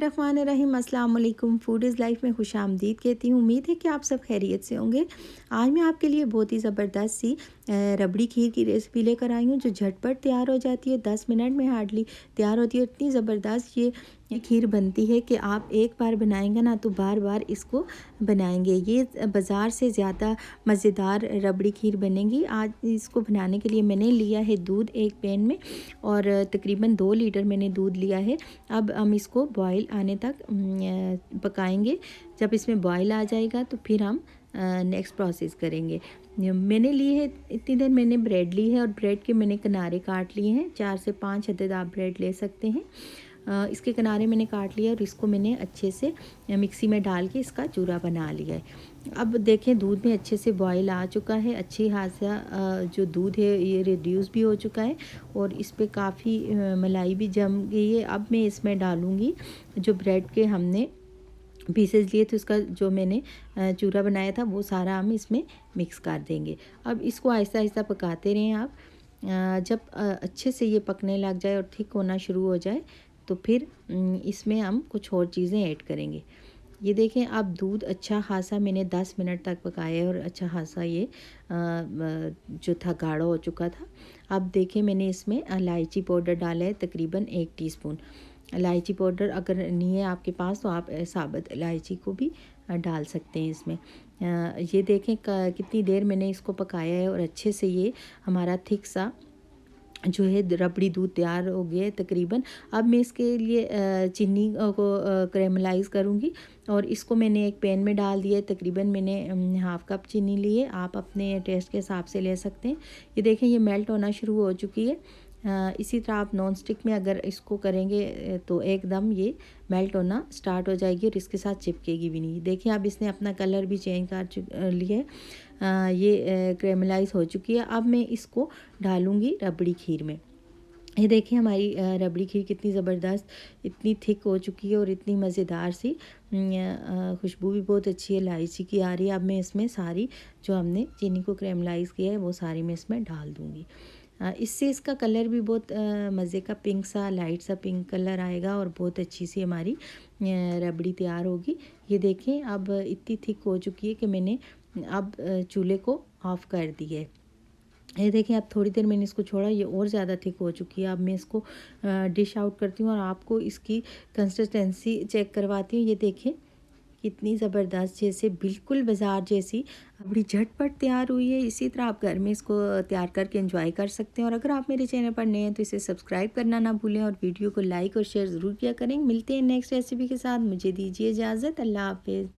रहीम अस्सलाम वालेकुम। Food is life में खुशामदीद कहती हूँ। उम्मीद है कि आप सब खैरियत से होंगे। आज मैं आपके लिए बहुत ही ज़बरदस्त सी रबड़ी खीर की रेसिपी लेकर आई हूँ जो झटपट तैयार हो जाती है। 10 मिनट में हार्डली तैयार होती है। इतनी ज़बरदस्त ये खीर बनती है कि आप एक बार बनाएंगे ना तो बार बार इसको बनाएंगे। ये बाज़ार से ज़्यादा मज़ेदार रबड़ी खीर बनेगी। आज इसको बनाने के लिए मैंने लिया है दूध एक पैन में और तकरीबन 2 लीटर मैंने दूध लिया है। अब हम इसको बॉयल आने तक पकाएंगे। जब इसमें बॉयल आ जाएगा तो फिर हम नेक्स्ट प्रोसेस करेंगे। मैंने ली है इतनी देर मैंने ब्रेड ली है और ब्रेड के मैंने किनारे काट लिए हैं। 4 से 5 अदद आप ब्रेड ले सकते हैं। इसके किनारे मैंने काट लिया और इसको मैंने अच्छे से मिक्सी में डाल के इसका चूरा बना लिया है। अब देखें दूध में अच्छे से बॉयल आ चुका है। अच्छी खासा जो दूध है ये रिड्यूस भी हो चुका है और इस पे काफ़ी मलाई भी जम गई है। अब मैं इसमें डालूँगी जो ब्रेड के हमने पीसेस लिए थे उसका जो मैंने चूरा बनाया था वो सारा हम इसमें मिक्स कर देंगे। अब इसको आहिस्ता आहिस्ता पकाते रहें आप। जब अच्छे से ये पकने लग जाए और थिक होना शुरू हो जाए तो फिर इसमें हम कुछ और चीज़ें ऐड करेंगे। ये देखें अब दूध अच्छा खासा मैंने 10 मिनट तक पकाया और अच्छा खासा ये जो था गाढ़ा हो चुका था। अब देखें मैंने इसमें इलायची पाउडर डाला है तकरीबन 1 टीस्पून। इलायची पाउडर अगर नहीं है आपके पास तो आप साबुत इलायची को भी डाल सकते हैं इसमें। ये देखें कितनी देर मैंने इसको पकाया है और अच्छे से ये हमारा थिक सा जो है रबड़ी दूध तैयार हो गया है तकरीबन। अब मैं इसके लिए चीनी को कैरेमलाइज़ करूँगी और इसको मैंने एक पैन में डाल दिया है। तकरीबन मैंने हाफ़ कप चीनी ली है। आप अपने टेस्ट के हिसाब से ले सकते हैं। ये देखें ये मेल्ट होना शुरू हो चुकी है। इसी तरह आप नॉन स्टिक में अगर इसको करेंगे तो एकदम ये मेल्ट होना स्टार्ट हो जाएगी और इसके साथ चिपकेगी भी नहीं। देखिए अब इसने अपना कलर भी चेंज कर लिया है। ये कैरेमलाइज़ हो चुकी है। अब मैं इसको डालूँगी रबड़ी खीर में। ये देखिए हमारी रबड़ी खीर कितनी ज़बरदस्त इतनी थिक हो चुकी है और इतनी मज़ेदार सी खुशबू भी बहुत अच्छी है इलायची की आ रही है। अब मैं इसमें सारी जो हमने चीनी को कैरेमलाइज़ किया है वो सारी मैं इसमें डाल दूँगी। इससे इसका कलर भी बहुत मज़े का पिंक सा लाइट सा पिंक कलर आएगा और बहुत अच्छी सी हमारी रबड़ी तैयार होगी। ये देखें अब इतनी थिक हो चुकी है कि मैंने अब चूल्हे को ऑफ़ कर दिया है। ये देखें अब थोड़ी देर मैंने इसको छोड़ा ये और ज़्यादा थिक हो चुकी है। अब मैं इसको डिश आउट करती हूँ और आपको इसकी कंसिस्टेंसी चेक करवाती हूँ। ये देखें कितनी ज़बरदस्त जैसे बिल्कुल बाज़ार जैसी बड़ी झटपट तैयार हुई है। इसी तरह आप घर में इसको तैयार करके एंजॉय कर सकते हैं। और अगर आप मेरे चैनल पर नए हैं तो इसे सब्सक्राइब करना ना भूलें और वीडियो को लाइक और शेयर ज़रूर किया करें। मिलते हैं नेक्स्ट रेसिपी के साथ। मुझे दीजिए इजाज़त। अल्लाह हाफ़िज़।